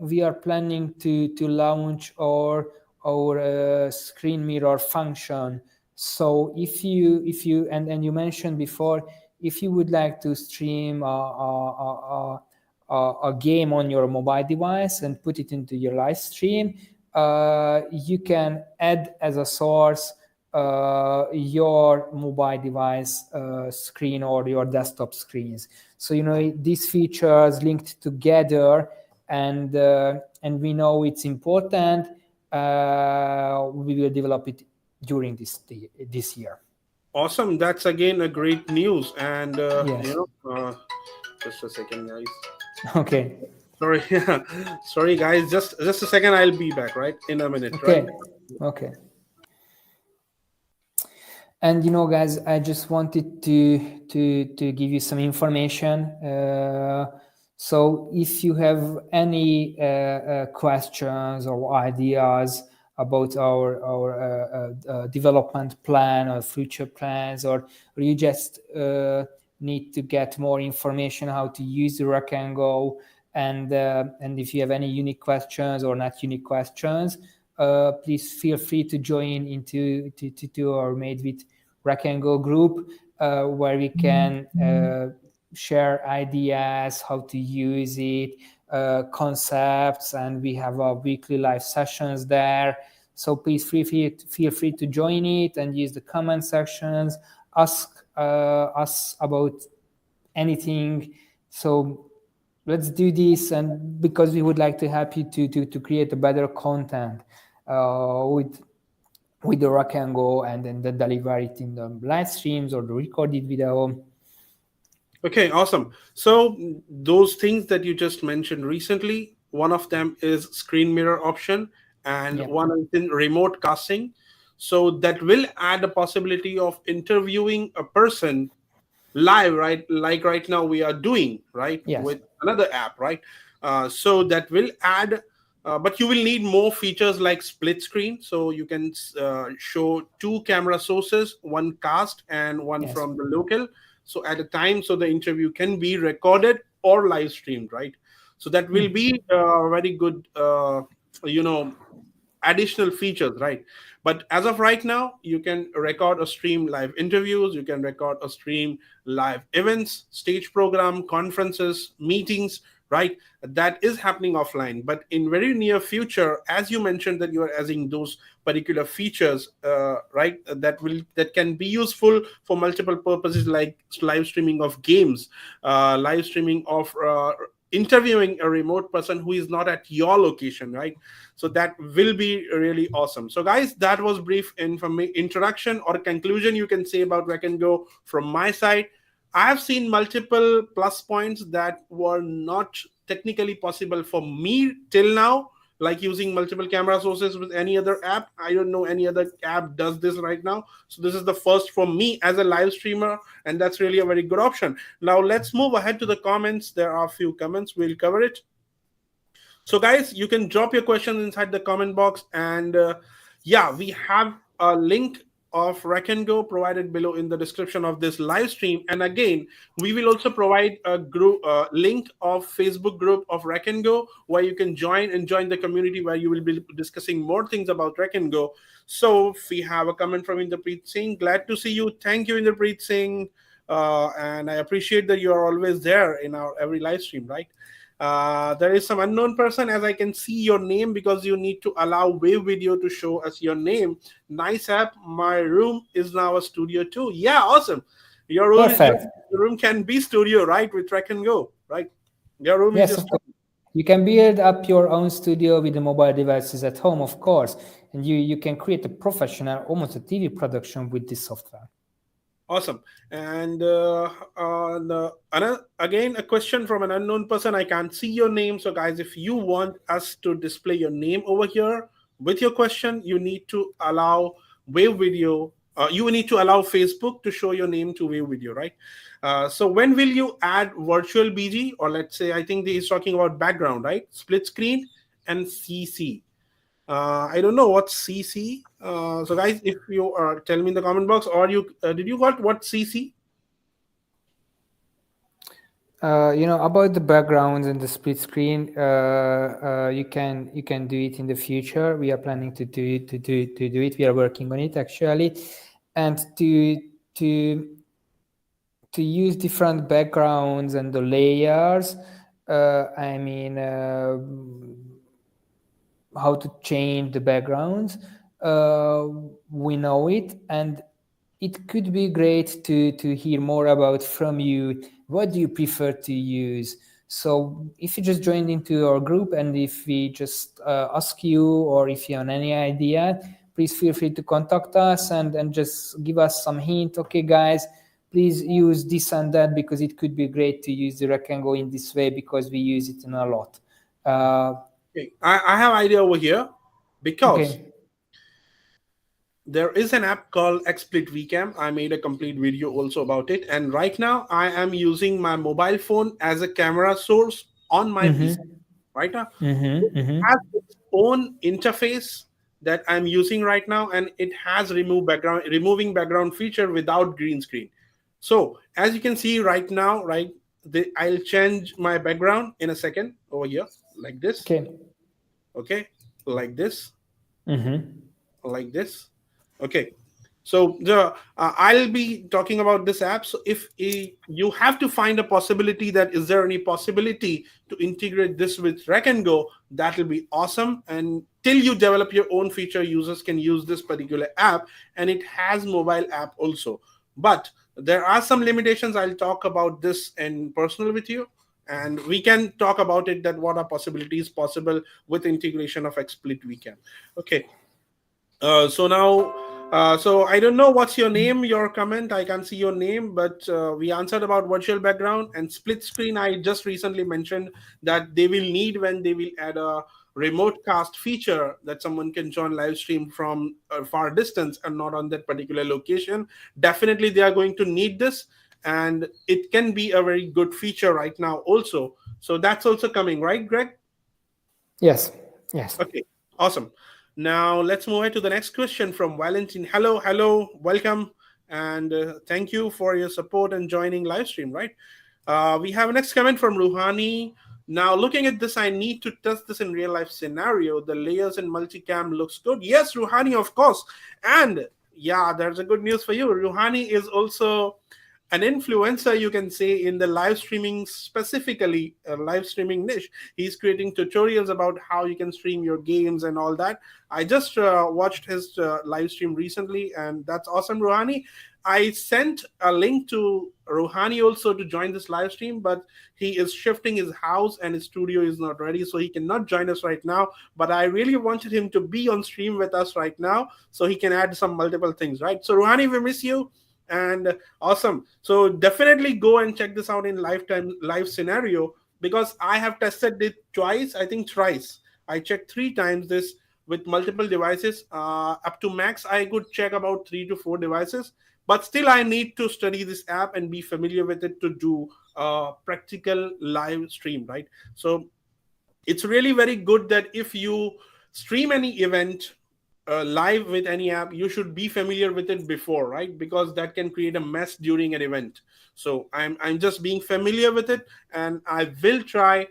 we are planning to launch our screen mirror function. So if you and you mentioned before, if you would like to stream a game on your mobile device and put it into your live stream, you can add as a source your mobile device screen or your desktop screens. So these features linked together, and we know it's important. We will develop it during this year. Awesome. That's again a great news. And yes. Just a second, guys. Okay. Sorry, sorry, guys. Just a second. I'll be back, right, in a minute. Okay. Right. Okay. And guys, I just wanted to give you some information. So if you have any questions or ideas about our development plan or future plans, or you just need to get more information how to use the Recngo, and if you have any unique questions or not unique questions, please feel free to join to our Made with Recngo group, where we can share ideas, how to use it, concepts, and we have our weekly live sessions there. So please feel free to join it and use the comment sections, ask us about anything. So let's do this, and because we would like to help you to create a better content with the Recngo, and then deliver it in the live streams or the recorded video. Okay, awesome. So those things that you just mentioned recently, one of them is screen mirror option, and Yeah. one is in remote casting. So that will add a possibility of interviewing a person live, right? Like right now we are doing, right, Yes. with another app, right? So that will add, but you will need more features like split screen, so you can show two camera sources, one cast and one Yes. from the local, so at a time, so the interview can be recorded or live streamed, right? So that will be very good, you know additional features, right? But as of right now, you can record or stream live interviews, you can record or stream live events, stage program, conferences, meetings, right? That is happening offline. But in very near future, as you mentioned that you are adding those particular features, right, that can be useful for multiple purposes, like live streaming of games, live streaming of interviewing a remote person who is not at your location, right? So that will be really awesome. So guys, that was brief introduction or conclusion, you can say, about Recngo from my side. I have seen multiple plus points that were not technically possible for me till now, like using multiple camera sources with any other app. I don't know any other app does this right now. So this is the first for me as a live streamer, and that's really a very good option. Now let's move ahead to the comments. There are a few comments, we'll cover it. So, guys, you can drop your questions inside the comment box, and yeah, we have a link of Rec and Go provided below in the description of this live stream. And again, we will also provide a group link of Facebook group of Rec and Go, where you can join the community, where you will be discussing more things about Rec and Go. So, we have a comment from Inderpreet Singh. Glad to see you. Thank you, Inderpreet Singh. And I appreciate that you are always there in our every live stream, right? There is some unknown person, as I can see your name, because you need to allow wave video to show us your name. Nice app. My room is now a studio too. Yeah, awesome. Your room, Perfect. your room can be studio, right? With Track and Go, right? Your room is Yes, your of course. studio. You can build up your own studio with the mobile devices at home, of course, and you can create a professional, almost a TV production with this software. Awesome. And again, a question from an unknown person. I can't see your name. So, guys, if you want us to display your name over here with your question, you need to allow wave video. You need to allow Facebook to show your name to wave video, right? So, when will you add virtual BG? Or let's say, I think he's talking about background, right? Split screen and CC. I don't know what's CC. So guys, if you tell me in the comment box, or you did you got what CC? About the backgrounds and the split screen, you can do it in the future. We are planning to do it. We are working on it actually, and to use different backgrounds and the layers. I mean, how to change the backgrounds. We know it, and it could be great to hear more about from you. What do you prefer to use? So if you just joined into our group, and if we just ask you, or if you have any idea, please feel free to contact us, and just give us some hint. Okay, guys, please use this and that, because it could be great to use the Rectangle in this way, because we use it in a lot. Okay. I have idea over here, because Okay. there is an app called XSplit VCam. I made a complete video also about it. And right now I am using my mobile phone as a camera source on my PC. Right now, it has its own interface that I'm using right now, and it has removing background feature without green screen. So as you can see right now, right, I'll change my background in a second over here, like this. Okay. Okay, like this, like this. Okay, so I'll be talking about this app. So if you have to find a possibility, that is there any possibility to integrate this with Recngo, that will be awesome. And till you develop your own feature, users can use this particular app, and it has mobile app also. But there are some limitations. I'll talk about this in personal with you, and we can talk about it, that what are possibilities possible with integration of XSplit VCam. Okay, so now, so I don't know what's your name, your comment. I can't see your name, but we answered about virtual background and split screen. I just recently mentioned that they will need when they will add a remote cast feature, that someone can join live stream from a far distance and not on that particular location. Definitely, they are going to need this, and it can be a very good feature right now also. So that's also coming, right, Greg? Yes. Yes. Okay, awesome. Now let's move on to the next question from Valentin. Hello, hello, welcome, and thank you for your support and joining live stream. Right, we have a next comment from Ruhani. Now looking at this, I need to test this in real life scenario. The layers in multicam looks good. Yes, Ruhani, of course. And yeah, there's a good news for you. Ruhani is also an influencer, you can say, in the live streaming, specifically live streaming niche. He's creating tutorials about how you can stream your games and all that. I just watched his live stream recently, and that's awesome, Ruhani. I sent a link to Ruhani also to join this live stream, but he is shifting his house and his studio is not ready, so he cannot join us right now. But I really wanted him to be on stream with us right now so he can add some multiple things, right? So, Ruhani, we miss you. And awesome. So definitely go and check this out in lifetime live scenario, because I have tested it twice, I think thrice. I checked three times this with multiple devices. Up to max, I could check about 3 to 4 devices. But still, I need to study this app and be familiar with it to do practical live stream, right? So it's really very good that if you stream any event live with any app, you should be familiar with it before, right? Because that can create a mess during an event. So I'm just being familiar with it, and I will try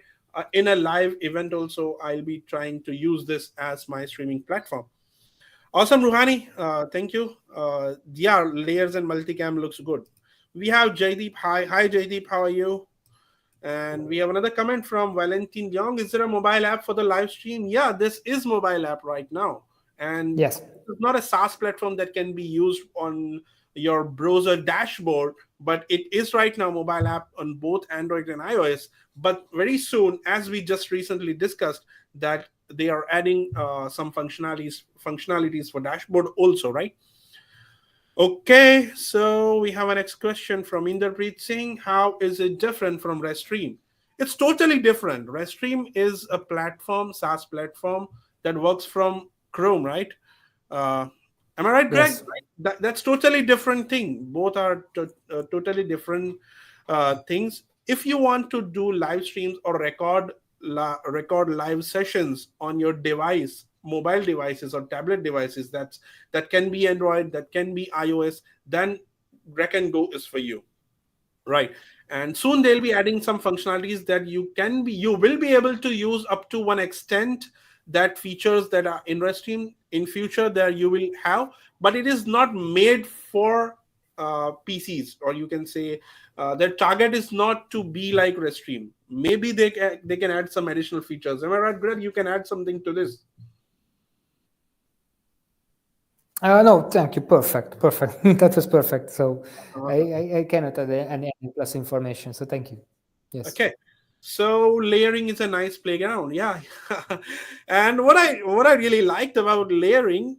in a live event also. I'll be trying to use this as my streaming platform. Awesome, Ruhani. Thank you. Yeah, layers and multicam looks good. We have Jaideep. Hi, Jaideep. How are you? And we have another comment from Valentin Young. Is there a mobile app for the live stream? Yeah, this is mobile app right now. And Yes. it's not a SaaS platform that can be used on your browser dashboard, but it is right now mobile app on both Android and iOS. But very soon, as we just recently discussed, that they are adding some functionalities for dashboard also, right? Okay, so we have a next question from Inderpreet Singh. How is it different from Restream? It's totally different. Restream is a platform, SaaS platform that works from Chrome, right? Uh, am I right, Greg? Yes. That's totally different thing. Both are totally different things. If you want to do live streams or record live sessions on your device, mobile devices or tablet devices, that can be Android, that can be iOS, then Recngo is for you, right? And soon they'll be adding some functionalities that you will be able to use up to one extent, that features that are in Restream in future that you will have, but it is not made for PCs, or you can say their target is not to be like Restream. Maybe they can add some additional features. Am I right, Greg? You can add something to this. No, thank you. Perfect. Perfect. That was perfect. So Awesome. I cannot add any plus information. So thank you. Yes. Okay. So layering is a nice playground, yeah. And what I really liked about layering,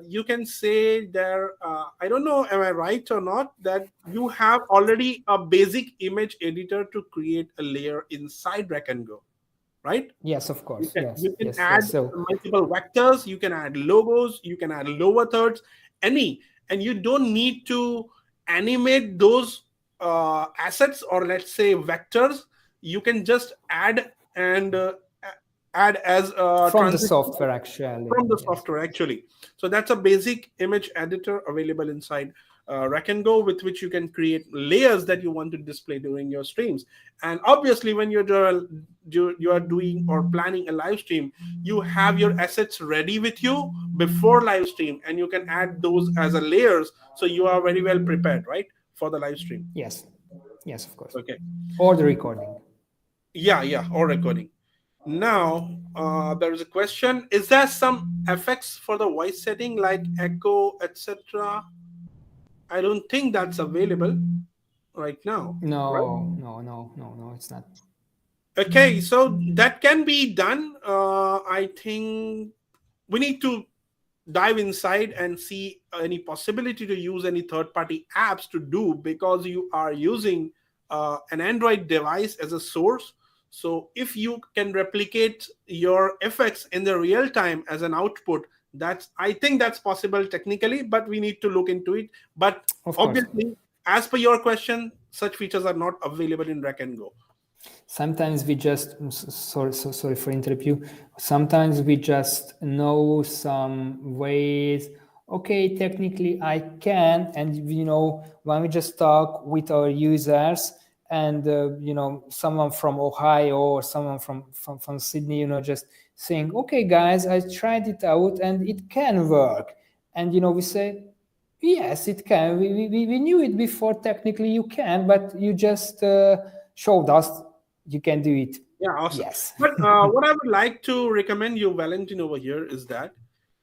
you can say there. I don't know, am I right or not? That you have already a basic image editor to create a layer inside Rec and Go, right? Yes, of You course. can Yes. you can Yes. add Yes. So multiple vectors, you can add logos, you can add lower thirds, any, and you don't need to animate those assets, or let's say vectors. You can just add and add as a From the transition software, actually. from the Yes. software actually. So that's a basic image editor available inside Recngo, with which you can create layers that you want to display during your streams. And obviously, when you are doing or planning a live stream, you have your assets ready with you before live stream, and you can add those as a layers, so you are very well prepared, right, for the live stream. Yes. Yes, of course. Okay. Or the recording. Yeah, yeah, or recording. Now, there is a question: is there some effects for the voice setting like echo, etc.? I don't think that's available right now, right? No, no, no, no, no, it's not. Okay, so that can be done. I think we need to dive inside and see any possibility to use any third party apps to do, because you are using an Android device as a source. So if you can replicate your effects in the real time as an output, that's, I think that's possible technically, but we need to look into it. But Of course. obviously, as per your question, such features are not available in Rec and Go. Sometimes we just sorry for interrupt you. Sometimes we just know some ways. Okay, technically I can, and when we just talk with our users, and someone from Ohio or someone from Sydney, just saying, okay guys, I tried it out and it can work, and we say, yes, it can. We knew it before. Technically, you can, but you just showed us you can do it. Yeah, awesome. Yes. But what I would like to recommend you, Valentin, over here is that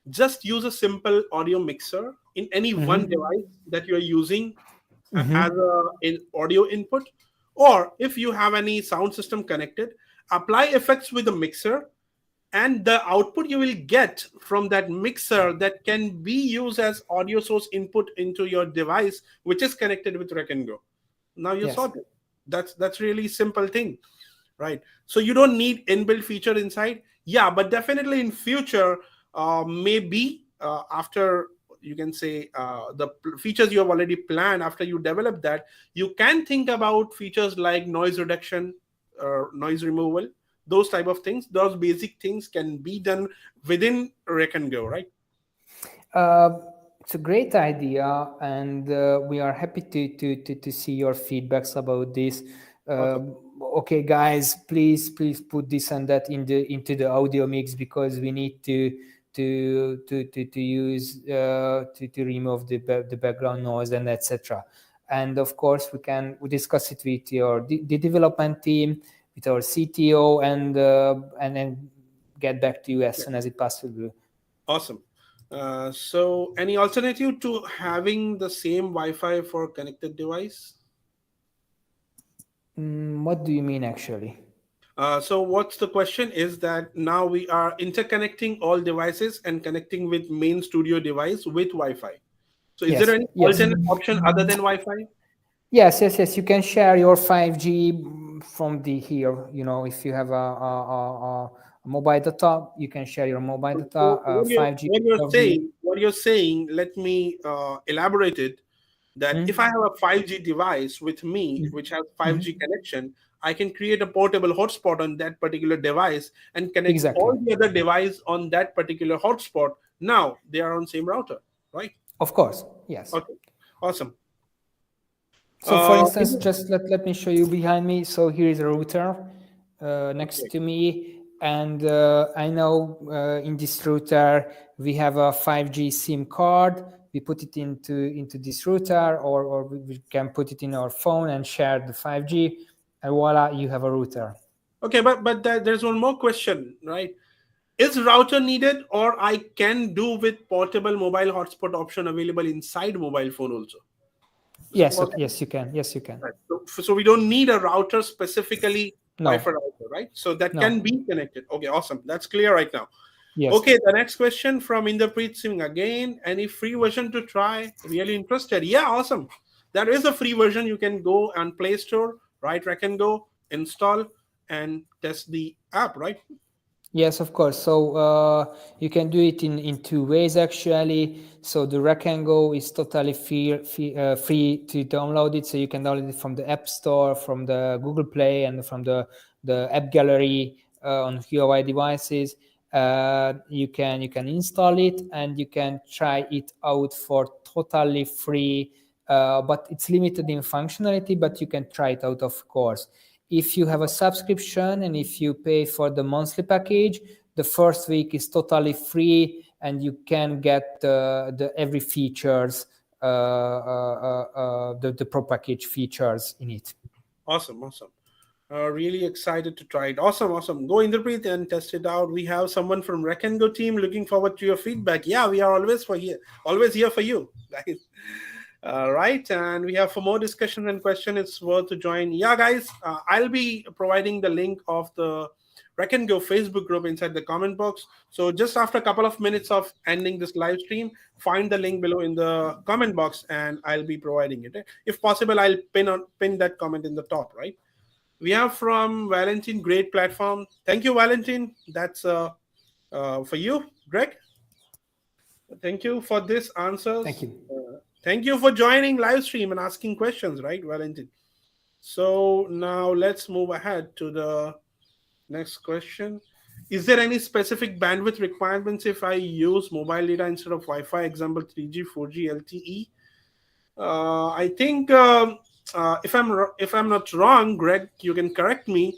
just use a simple audio mixer in any one device that you're using as in audio input, or if you have any sound system connected, apply effects with the mixer, and the output you will get from that mixer that can be used as audio source input into your device, which is connected with Rec and Go. Now you Yes. sorted. That's really simple thing, right? So you don't need inbuilt feature inside. Yeah, but definitely in future, maybe after, you can say, the features you have already planned, after you develop that, you can think about features like noise reduction, noise removal, those type of things. Those basic things can be done within Rec and Go, right? Uh, it's a great idea, and we are happy to see your feedbacks about this. Awesome. Okay, guys, please put this and that into the audio mix, because we need to use to remove the background noise and etc. And of course, we discuss it with the development team, with our CTO, and then get back to you as soon as it possible. Awesome. So any alternative to having the same Wi-Fi for connected device? What do you mean, actually? So what's the question is that now we are interconnecting all devices and connecting with main studio device with Wi-Fi. So is there Yes, any yes, alternate option other than Wi-Fi? yes. You can share your 5G from the here. If you have a mobile data, you can share your mobile data So what you're 5G what you're of the. saying, what you're saying, let me elaborate it. That if I have a 5G device with me, which has 5G connection, I can create a portable hotspot on that particular device and connect Exactly. all the other device on that particular hotspot. Now they are on same router, right? Of course, yes. Okay, awesome. So for Is instance, it- just let me show you behind me. So here is a router okay. next to me, and I know in this router we have a 5G SIM card. We put it into this router, or we can put it in our phone and share the 5G, and voila, you have a router. Okay, but there's one more question, right? Is router needed, or I can do with portable mobile hotspot option available inside mobile phone also? Is it Yes, possible? yes, you can. Yes, you can. Right. So we don't need a router specifically Wi-Fi No, router, right? So that can no. be connected. Okay, awesome. That's clear right now. Yes. Okay, the next question from Inderpreet Singh again. Any free version to try? Really interested? Yeah, awesome. There is a free version. You can go on Play Store, right? Rec and Go, install and test the app, right? Yes, of course. So you can do it in two ways actually. So the Recngo is totally free to download it. So you can download it from the App Store, from the Google Play, and from the App Gallery on Huawei devices. You can install it and you can try it out for totally free. But it's limited in functionality, but you can try it out, of course. If you have a subscription and if you pay for the monthly package, the first week is totally free and you can get the every features, the pro package features in it. Awesome, awesome. Really excited to try it. Awesome, awesome. Go interpret and test it out. We have someone from Recngo team looking forward to your feedback. Yeah, we are always here for you, guys. Right, and we have for more discussion and question. It's worth to join. Yeah, guys, I'll be providing the link of the Recngo Facebook group inside the comment box. So just after a couple of minutes of ending this live stream, find the link below in the comment box, and I'll be providing it. If possible, I'll pin that comment in the top. Right. We have from Valentin, great platform. Thank you, Valentin. That's for you, Greg. Thank you for this Thank answers. you. Thank you for joining live stream and asking questions, right, Valentin? So now let's move ahead to the next question. Is there any specific bandwidth requirements if I use mobile data instead of Wi-Fi? Example 3G, 4G, LTE. I think if I'm not wrong, Greg, you can correct me.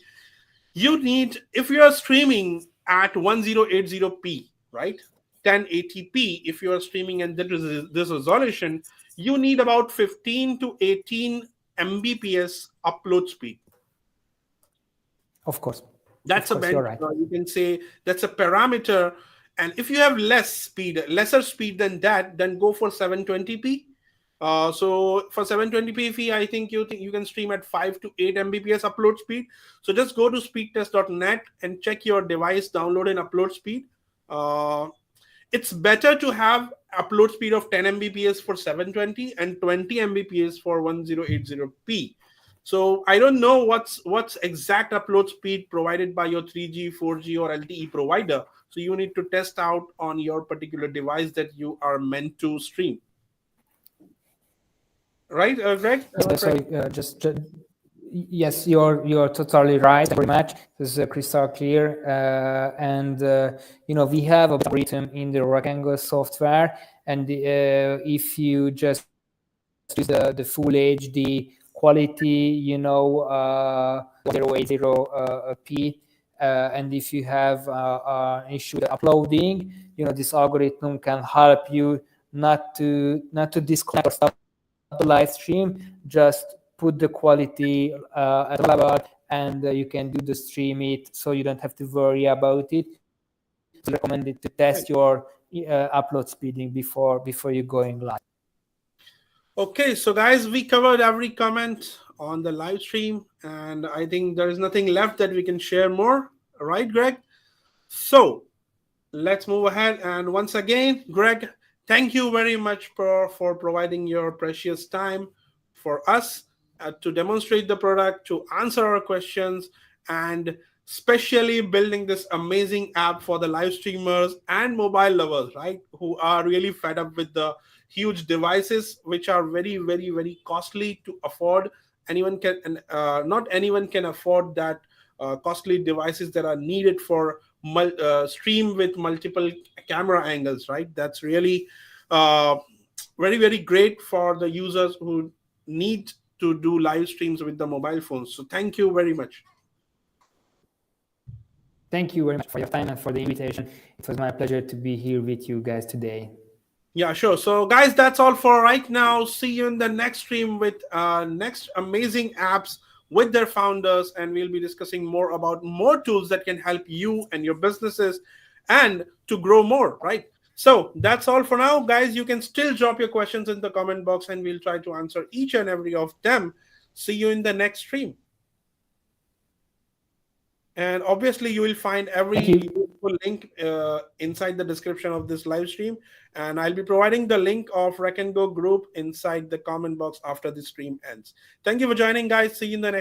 You need, if you are streaming at 1080p, right, 1080p, if you are streaming and that is this resolution, you need about 15 to 18 mbps upload speed. Of course. Of That's a course, bench, you're right. you can say that's a parameter. And if you have lesser speed than that, then go for 720p. So for 720p, I think you can stream at 5 to 8 mbps upload speed. So just go to speedtest.net and check your device download and upload speed. Uh, it's better to have upload speed of 10 mbps for 720 and 20 mbps for 1080p. So I don't know what's exact upload speed provided by your 3G, 4G, or LTE provider. So you need to test out on your particular device that you are meant to stream. Right, Greg? Am I correct? Sorry, yes, you're totally right. Thank you very much. This is crystal clear. And we have a algorithm in the Rectangle software, and if you just use the full HD quality, 1080p, and if you have an issue with uploading, this algorithm can help you not to disconnect or stop the live stream. Just put the quality at a level, and you can do the stream it, so you don't have to worry about it. So it's recommended to test Right. your upload speeding before you're going live. Okay, so guys, we covered every comment on the live stream, and I think there is nothing left that we can share more. Right, Greg? So let's move ahead. And once again, Greg, thank you very much for providing your precious time for us to demonstrate the product, to answer our questions, and especially building this amazing app for the live streamers and mobile lovers, right? Who are really fed up with the huge devices, which are very, very, very costly to afford. Anyone can, and not anyone can afford that costly devices that are needed for stream with multiple camera angles, right? That's really uh, very, very great for the users who need to do live streams with the mobile phones. So thank you very much. Thank you very much for your time and for the invitation. It was my pleasure to be here with you guys today. Yeah, sure. So, guys, that's all for right now. See you in the next stream with next amazing apps with their founders, and we'll be discussing more about more tools that can help you and your businesses and to grow more, right? So that's all for now, guys. You can still drop your questions in the comment box, and we'll try to answer each and every of them. See you in the next stream. And obviously, you will find every Thank you. useful link inside the description of this live stream. And I'll be providing the link of Recngo group inside the comment box after the stream ends. Thank you for joining, guys. See you in the next